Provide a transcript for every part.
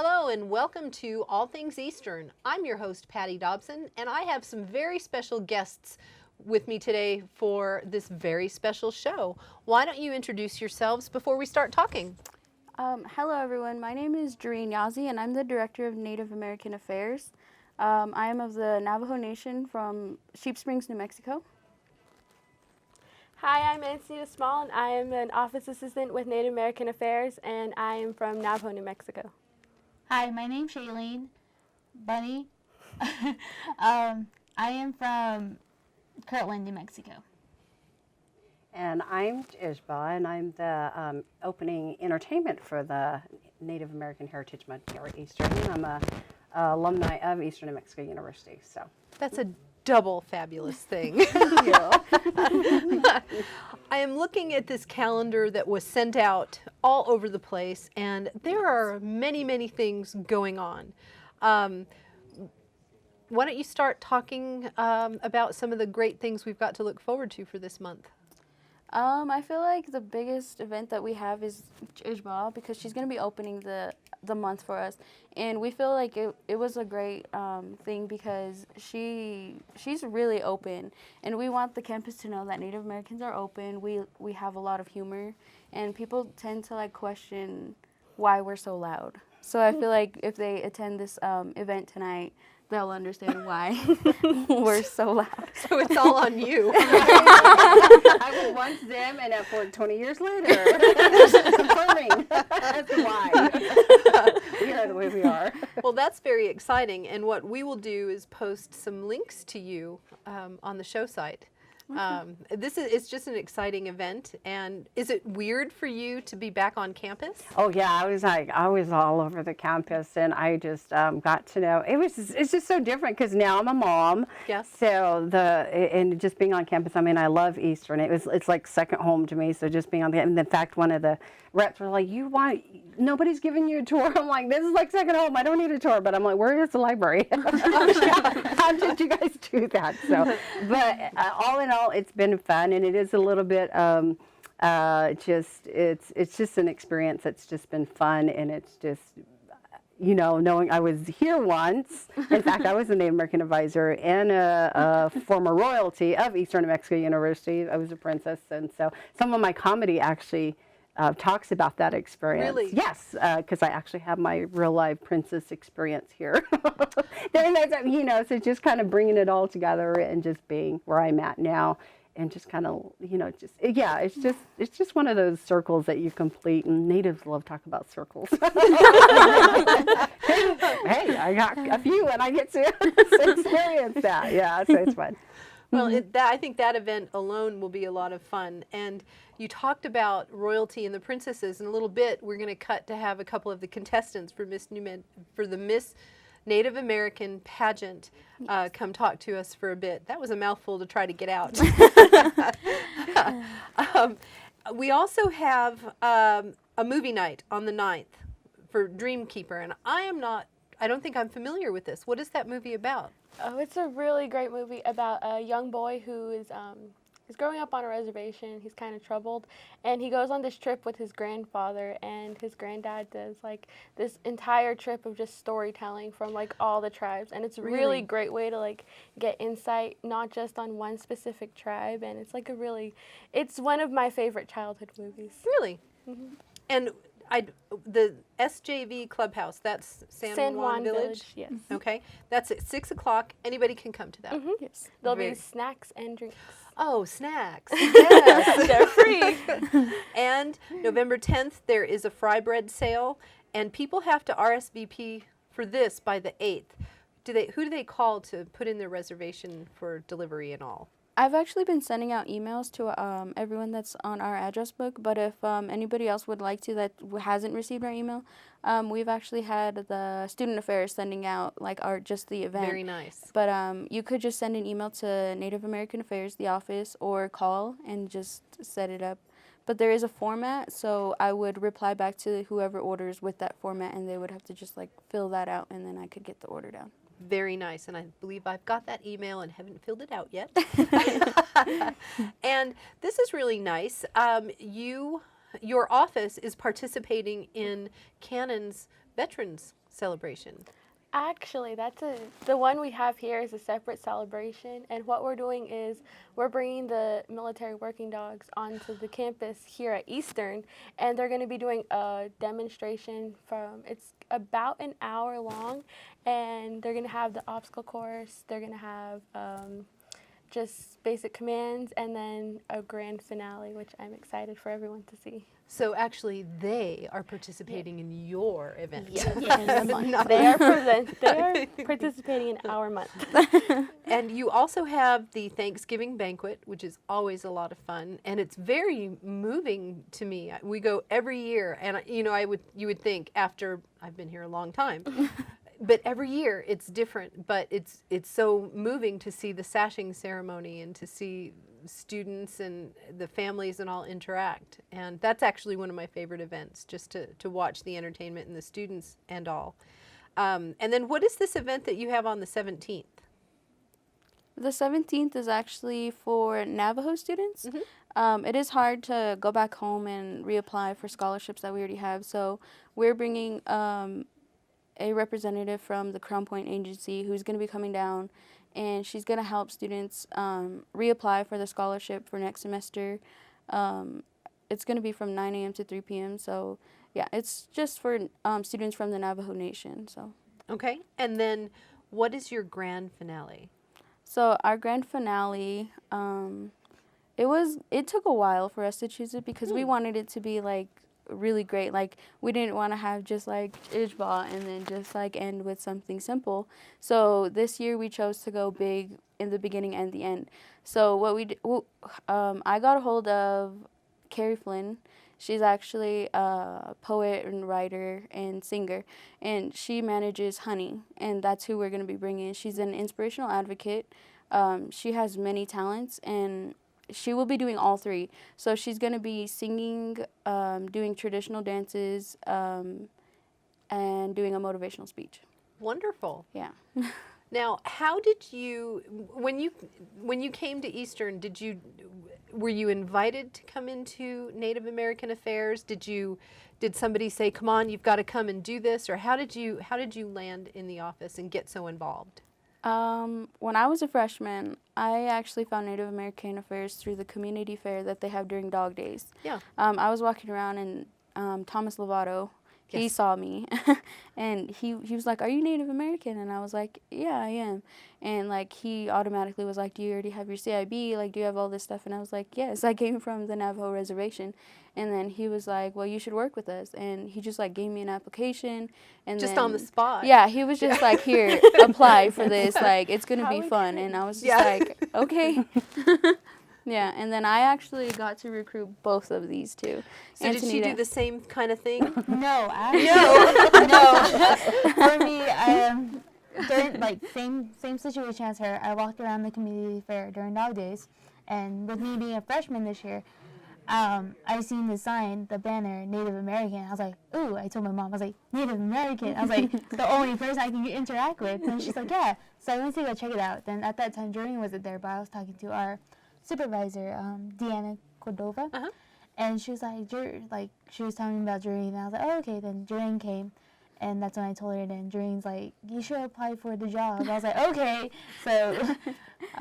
Hello and welcome to All Things Eastern. I'm your host, Patty Dobson, and I have some very special guests with me today for this very special show. Why don't you introduce yourselves before we start talking? Hello everyone, my name is Doreen Yazzie and I'm the Director of Native American Affairs. I am of the Navajo Nation from Sheep Springs, New Mexico. Hi, I'm Anthony Small and I am an Office Assistant with Native American Affairs and I am from Navajo, New Mexico. Hi, my name's Shailene Bunny. I am from Kirtland, New Mexico. And I'm Ishba, and I'm the opening entertainment for the Native American Heritage Month here at Eastern. And I'm a alumni of Eastern New Mexico University. So That's a double fabulous thing. I am looking at this calendar that was sent out all over the place, and there are many, many things going on. Why don't you start talking about some of the great things we've got to look forward to for this month? I feel like the biggest event that we have is Ishba because she's going to be opening the month for us. And we feel like it was a great thing because she's really open. And we want the campus to know that Native Americans are open. We have a lot of humor. And people tend to like question why we're so loud. So I feel like if they attend this event tonight, they'll understand why we're so loud. So it's all on you. I was once them, and for 20 years later, confirming that's why we are the way we are. Well, that's very exciting, and what we will do is post some links to you on the show site. It's just an exciting event, and is it weird for you to be back on campus? Oh yeah, I was all over the campus, and I just got to know it's just so different because now I'm a mom. Yes. So and just being on campus, I mean, I love Eastern. It's like second home to me. So just being on and in fact, one of the reps were like, nobody's giving you a tour. I'm like, this is like second home. I don't need a tour, but I'm like, where is the library? How did you guys do that? So, but all in all, it's been fun, and it is a little bit. It's just an experience that's just been fun, and it's just, knowing I was here once. In fact, I was a Native American advisor and a former royalty of Eastern New Mexico University. I was a princess, and so some of my comedy actually talks about that experience. Really? Yes, because I actually have my real life princess experience here. So just kind of bringing it all together and just being where I'm at now. And just kind of, it's just one of those circles that you complete. And natives love to talk about circles. Hey, I got a few, and I get to experience that. Yeah, so it's fun. Well, I think that event alone will be a lot of fun. And you talked about royalty and the princesses. In a little bit, we're going to cut to have a couple of the contestants for the Miss Native American pageant come talk to us for a bit. That was a mouthful to try to get out. We also have a movie night on the 9th for Dreamkeeper, and I don't think I'm familiar with this. What is that movie about? Oh, it's a really great movie about a young boy who is growing up on a reservation. He's kind of troubled, and he goes on this trip with his grandfather, and his granddad does like this entire trip of just storytelling from like all the tribes, and it's a really great way to like get insight not just on one specific tribe, and it's like it's one of my favorite childhood movies. Really? Mm-hmm. And the SJV Clubhouse, that's San Juan Village? Yes. Okay. That's at 6 o'clock. Anybody can come to that. Mm-hmm. Yes. There'll be snacks and drinks. Oh, snacks. Yes. They're free. And November 10th, there is a fry bread sale, and people have to RSVP for this by the 8th. Who do they call to put in their reservation for delivery and all? I've actually been sending out emails to everyone that's on our address book, but if anybody else would like to that hasn't received our email, we've actually had the Student Affairs sending out just the event. Very nice. But you could just send an email to Native American Affairs, the office, or call and just set it up. But there is a format, so I would reply back to whoever orders with that format, and they would have to just fill that out, and then I could get the order down. Very nice, and I believe I've got that email and haven't filled it out yet. And this is really nice. Your office is participating in Cannon's Veterans celebration? Actually, the one we have here is a separate celebration, and what we're doing is we're bringing the military working dogs onto the campus here at Eastern, and they're going to be doing a demonstration it's about an hour long, and they're going to have the obstacle course, they're going to have just basic commands, and then a grand finale, which I'm excited for everyone to see. So actually, they are participating in your event. They are participating in our month. And you also have the Thanksgiving banquet, which is always a lot of fun, and it's very moving to me. We go every year, and you would think after I've been here a long time, but every year it's different. But it's so moving to see the sashing ceremony and to see students and the families and all interact, and that's actually one of my favorite events, just to watch the entertainment and the students and all. And then what is this event that you have on the 17th? The 17th is actually for Navajo students. It is hard to go back home and reapply for scholarships that we already have, so we're bringing a representative from the Crown Point Agency who's going to be coming down, and she's going to help students reapply for the scholarship for next semester. It's going to be from 9 a.m. to 3 p.m., so yeah, it's just for students from the Navajo Nation. So. Okay, and then what is your grand finale? So our grand finale, it took a while for us to choose it because we wanted it to be like really great. Like, we didn't want to have just like Ijbal and then just like end with something simple. So this year we chose to go big in the beginning and the end. So what we did, I got a hold of Carrie Flynn. She's actually a poet and writer and singer, and she manages Honey, and that's who we're going to be bringing. She's an inspirational advocate. She has many talents, and she will be doing all three. So she's going to be singing, doing traditional dances, and doing a motivational speech. Wonderful. Yeah. Now, how did you, when you came to Eastern, were you invited to come into Native American Affairs? Did somebody say, "Come on, you've got to come and do this," or how did you land in the office and get so involved? When I was a freshman, I actually found Native American Affairs through the community fair that they have during Dog Days. Yeah. I was walking around, and Thomas Lovato, he Yes. saw me, and he was like, "Are you Native American?" And I was like, "Yeah, I am." And like, he automatically was like, "Do you already have your CIB? Like, do you have all this stuff?" And I was like, "Yes, I came from the Navajo reservation." And then he was like, "Well, you should work with us." And he just like gave me an application, and Just then, on the spot. Yeah, he was just like, "Here, apply for this. Like, it's gonna be fun." And I was just like, "Okay." Yeah, and then I actually got to recruit both of these two. So did she do the same kind of thing? No, actually, no. For me, during like same situation as her. I walked around the community fair during Dog Days, and with me being a freshman this year, I seen the sign, the banner, Native American. I was like, ooh, I told my mom, I was like, Native American. I was like, the only person I can interact with. And she's like, yeah. So I went to go check it out. Then at that time, Jordan wasn't there, but I was talking to our supervisor, Deanna Cordova. Uh-huh. And she was like, she was telling me about Jordan. And I was like, oh, okay. Then Jordan came. And that's when I told her, and Jordan's like, you should apply for the job. I was like, okay. So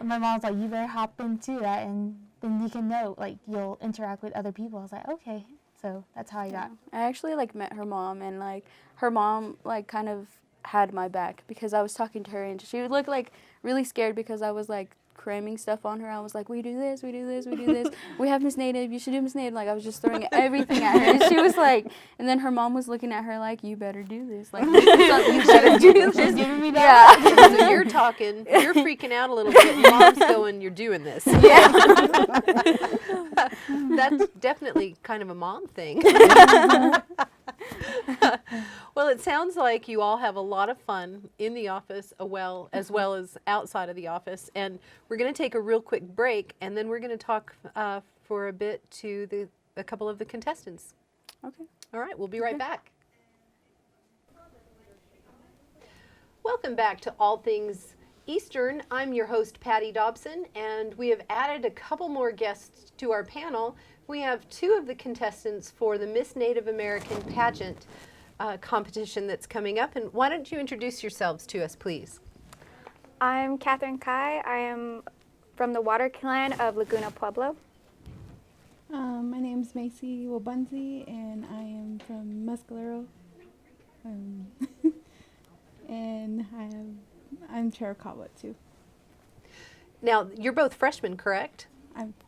my mom's like, you better hop into that, and then you can know, like, you'll interact with other people. I was like, okay. So that's how I got. I actually like met her mom, and like her mom like kind of had my back because I was talking to her, and she would look like really scared because I was like cramming stuff on her. I was like, we do this, we do this, we do this. We have Miss Native, you should do Miss Native. Like, I was just throwing everything at her. And she was like, and then her mom was looking at her like, you better do this. Like, this is something you better do this. Just giving me that. Yeah. So you're talking, you're freaking out a little bit, and mom's going, you're doing this. Yeah. That's definitely kind of a mom thing. Well, it sounds like you all have a lot of fun in the office as well as outside of the office. And we're going to take a real quick break, and then we're going to talk for a bit to a couple of the contestants. Okay. All right, we'll be right back. Welcome back to All Things Eastern. I'm your host, Patty Dobson, and we have added a couple more guests to our panel. We have two of the contestants for the Miss Native American pageant competition that's coming up. And why don't you introduce yourselves to us, please? I'm Catherine Kai. I am from the Water Clan of Laguna Pueblo. My name's Macy Wabunzi, and I am from Mescalero. And I'm Cherokee too. Now, you're both freshmen, correct?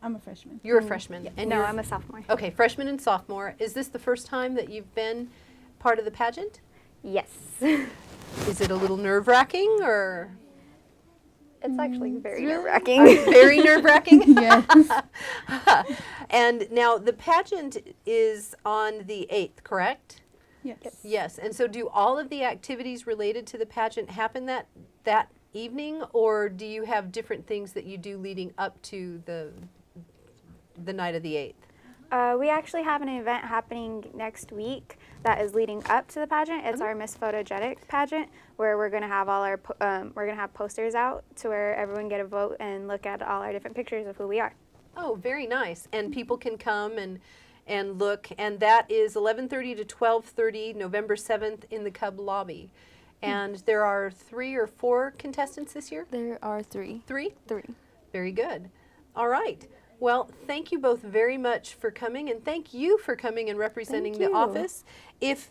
I'm a freshman. You're a freshman. And No, you're, I'm a sophomore. okay, freshman and sophomore. Is this the first time that you've been part of the pageant? Yes. Is it a little nerve-wracking or It's actually very really? nerve-wracking. very nerve-wracking? Yes. And now the pageant is on the 8th, correct? Yes. Yes. And so do all of the activities related to the pageant happen that evening, or do you have different things that you do leading up to the night of the 8th? We actually have an event happening next week that is leading up to the pageant. It's our Miss Photogenic pageant, where we're going to have all our we're going to have posters out to where everyone get a vote and look at all our different pictures of who we are. Oh, very nice. And people can come and look, and that is 11:30 to 12:30, November 7th in the Cub lobby. And there are 3 or 4 contestants this year? There are 3. 3? 3. Very good. All right. Well, thank you both very much for coming, and thank you for coming and representing Thank the you. office. If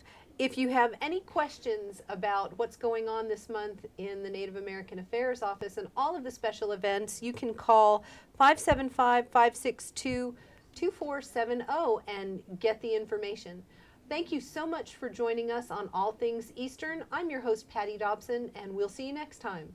you have any questions about what's going on this month in the Native American Affairs Office and all of the special events, you can call 575-562-2470 and get the information. Thank you so much for joining us on All Things Eastern. I'm your host, Patty Dobson, and we'll see you next time.